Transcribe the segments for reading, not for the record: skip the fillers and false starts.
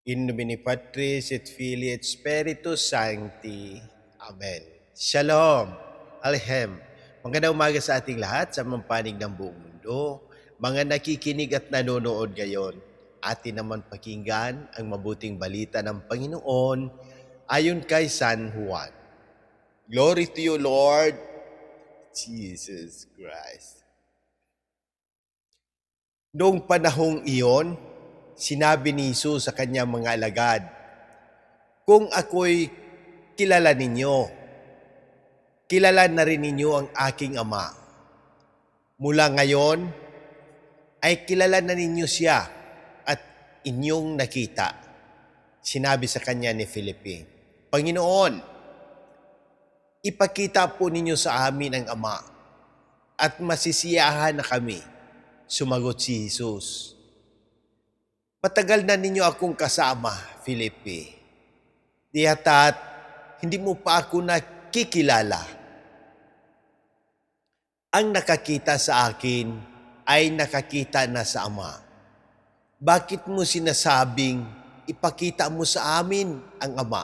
In nomine Patris et Filii et Spiritus Sancti. Amen. Shalom. Alhem. Magandang umaga sa ating lahat sa mampanig ng buong mundo. Mga nakikinig at nanonood ngayon, atin naman pakinggan ang mabuting balita ng Panginoon ayon kay San Juan. Glory to you, Lord Jesus Christ. Noong panahong iyon, sinabi ni Jesus sa kanyang mga alagad, "Kung ako'y kilala ninyo, kilala na rin ninyo ang aking Ama. Mula ngayon, ay kilala na ninyo siya at inyong nakita." Sinabi sa kanya ni Felipe, "Panginoon, ipakita po ninyo sa amin ang Ama at masisiyahan na kami." Sumagot si Jesus, "Matagal na ninyo akong kasama, Felipe. Di hata't hindi mo pa ako nakikilala. Ang nakakita sa akin ay nakakita na sa Ama. Bakit mo sinasabing ipakita mo sa amin ang Ama?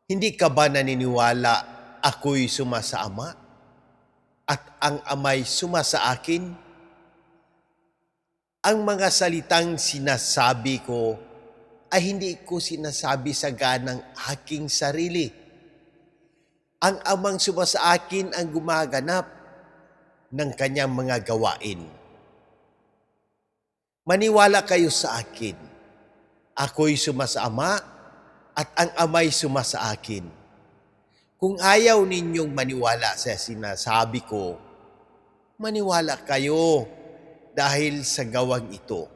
Hindi ka ba naniniwala ako'y suma sa Ama at ang Ama'y suma sa akin? Ang mga salitang sinasabi ko ay hindi ko sinasabi sa ganang aking sarili. Ang Amang suma sa akin ang gumaganap ng kanyang mga gawain. Maniwala kayo sa akin. Ako'y suma sa Ama at ang Ama'y suma sa akin. Kung ayaw ninyong maniwala sa sinasabi ko, maniwala kayo dahil sa gawang ito.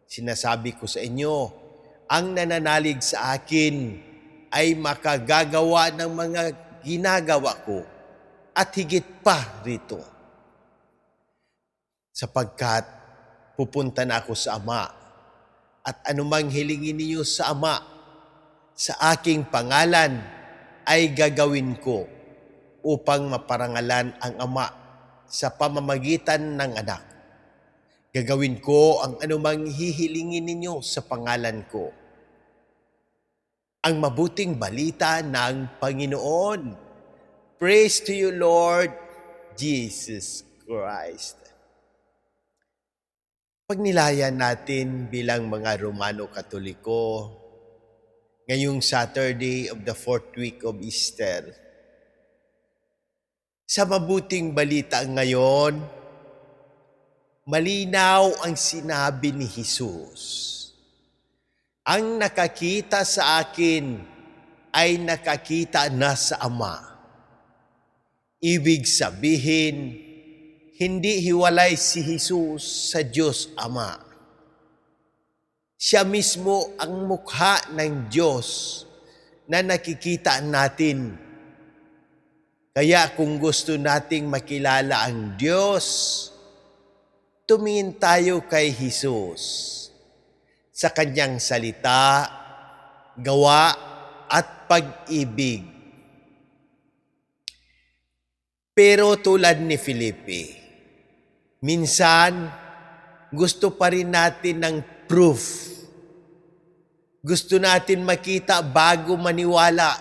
Sinasabi ko sa inyo, ang nananalig sa akin ay makagagawa ng mga ginagawa ko at higit pa rito. Sapagkat pupunta na ako sa Ama at anumang hilingin niyo sa Ama sa aking pangalan ay gagawin ko upang maparangalan ang Ama sa pamamagitan ng Anak. Gagawin ko ang anumang hihilingin ninyo sa pangalan ko. Ang mabuting balita ng Panginoon. Praise to you, Lord Jesus Christ." Pagnilayan natin bilang mga Romano Katoliko, ngayong Saturday of the 4th week of Easter. Sa mabuting balita ngayon, malinaw ang sinabi ni Jesus. Ang nakakita sa akin ay nakakita na sa Ama. Ibig sabihin, hindi hiwalay si Jesus sa Diyos Ama. Siya mismo ang mukha ng Diyos na nakikita natin. Kaya kung gusto nating makilala ang Diyos, tumingin tayo kay Jesus sa kanyang salita, gawa at pag-ibig. Pero tulad ni Felipe, minsan gusto pa rin natin ng proof. Gusto natin makita bago maniwala.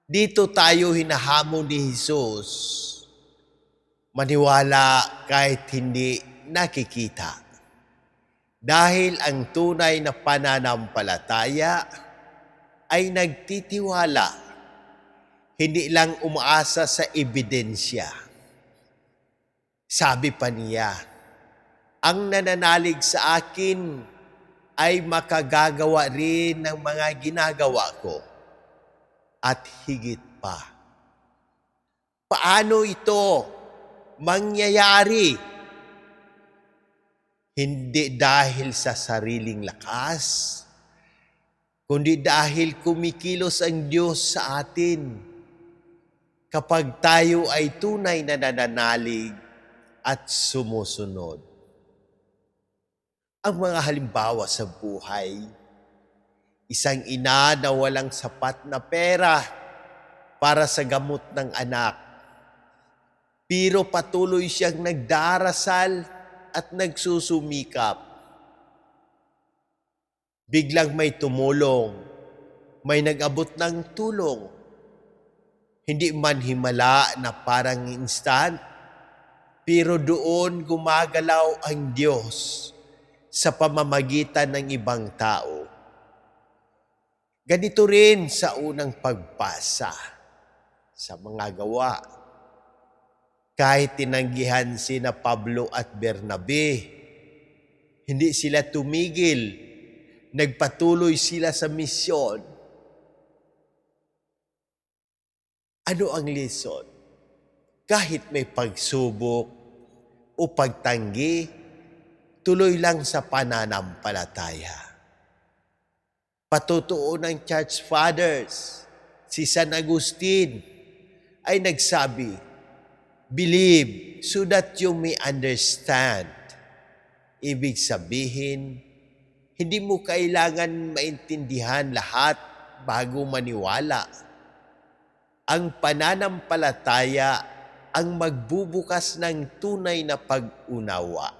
Dito tayo hinahamon ni Jesus. Maniwala kahit hindi nakikita. Dahil ang tunay na pananampalataya ay nagtitiwala, hindi lang umaasa sa ebidensya. Sabi pa niya, ang nananalig sa akin ay makagagawa rin ng mga ginagawa ko at higit pa. Paano ito mangyayari? Hindi dahil sa sariling lakas, kundi dahil kumikilos ang Diyos sa atin kapag tayo ay tunay na nananalig at sumusunod. Ang mga halimbawa sa buhay, isang ina na walang sapat na pera para sa gamot ng anak, pero patuloy siyang nagdarasal at nagsusumikap. Biglang may tumulong, may nag-abot ng tulong. Hindi man himala na parang instant, pero doon gumagalaw ang Diyos sa pamamagitan ng ibang tao. Ganito rin sa unang pagbasa sa mga gawa. Kahit tinanggihan sina Pablo at Bernabe, hindi sila tumigil. Nagpatuloy sila sa misyon. Ano ang lesson? Kahit may pagsubok o pagtanggi, tuloy lang sa pananampalataya. Patutuo ng Church Fathers, si San Agustin ay nagsabi, believe so that you may understand. Ibig sabihin, hindi mo kailangan maintindihan lahat bago maniwala. Ang pananampalataya ang magbubukas ng tunay na pag-unawa.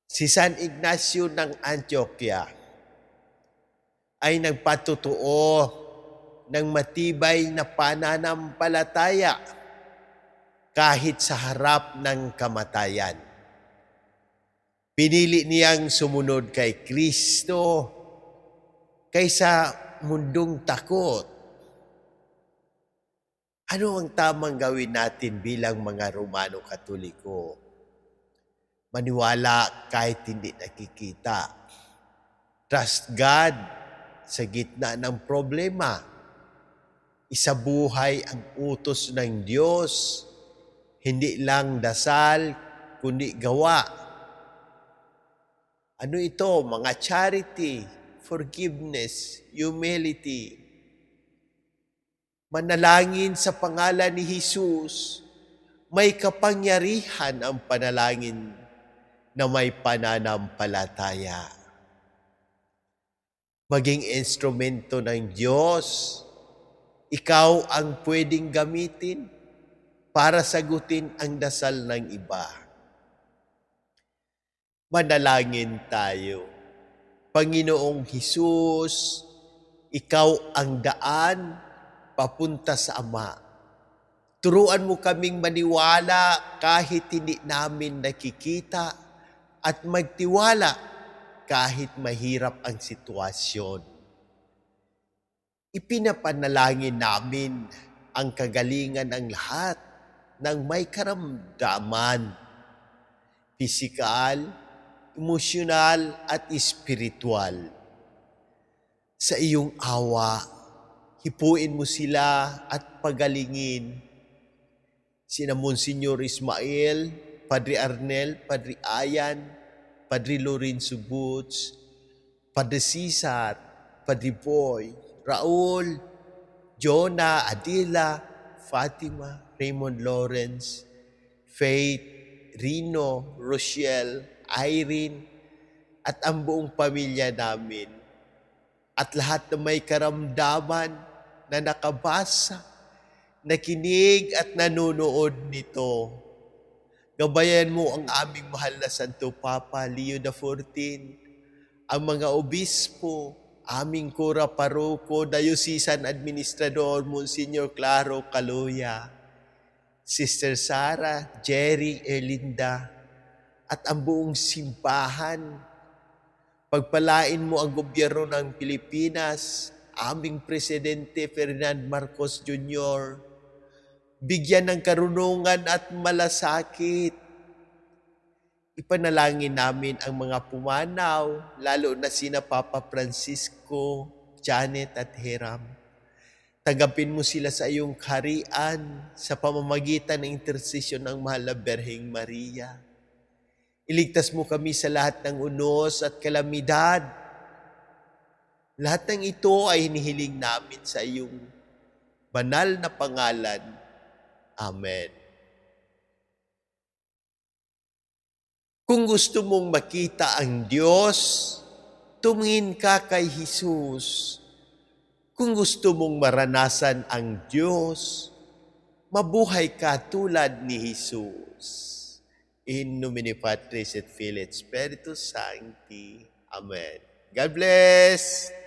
Si San Ignacio ng Antioquia ay nagpatutuo ng matibay na pananampalataya kahit sa harap ng kamatayan. Pinili niyang sumunod kay Kristo kaysa mundong takot. Ano ang tamang gawin natin bilang mga Romano Katoliko? Maniwala kahit hindi nakikita. Trust God sa gitna ng problema. Isabuhay ang utos ng Diyos, hindi lang dasal, kundi gawa. Ano ito? Mga charity, forgiveness, humility. Manalangin sa pangalan ni Jesus, may kapangyarihan ang panalangin na may pananampalataya. Maging instrumento ng Diyos, ikaw ang pwedeng gamitin para sagutin ang dasal ng iba. Manalangin tayo. Panginoong Hesus, ikaw ang daan papunta sa Ama. Turuan mo kaming maniwala kahit hindi namin nakikita at magtiwala kahit mahirap ang sitwasyon. Ipinapanalangin namin ang kagalingan ng lahat ng may karamdaman, pisikal, emosyonal at espiritual. Sa iyong awa, hipuin mo sila at pagalingin. Sina Monsignor Ismael, Padre Arnel, Padre Ayan, Padre Lorenzo Boots, Padre Cesar, Padre Boy, Raul, Jonah, Adila, Fatima, Raymond Lawrence, Faith, Rino, Rochelle, Irene, at ang buong pamilya namin. At lahat na may karamdaman na nakabasa, nakinig at nanonood nito. Gabayan mo ang aming mahal na Santo Papa Leo XIV, ang mga obispo, aming kura paroko, diocesan administrador Monsignor Claro Caloya, Sister Sara, Jerry, Erlinda, at ang buong simbahan. Pagpalain mo ang gobyerno ng Pilipinas, aming Presidente Ferdinand Marcos Jr., bigyan ng karunungan at malasakit. Ipanalangin namin ang mga pumanaw, lalo na sina Papa Francisco, Janet at Hiram. Tanggapin mo sila sa iyong kaharian sa pamamagitan ng intersesyon ng Mahal na Birheng Maria. Iligtas mo kami sa lahat ng unos at kalamidad. Lahat ng ito ay hinihiling namin sa iyong banal na pangalan. Amen. Kung gusto mong makita ang Diyos, tumingin ka kay Jesus. Kung gusto mong maranasan ang Diyos, mabuhay ka tulad ni Jesus. In nomine Patris et Filii et Spiritus Sancti. Amen. God bless!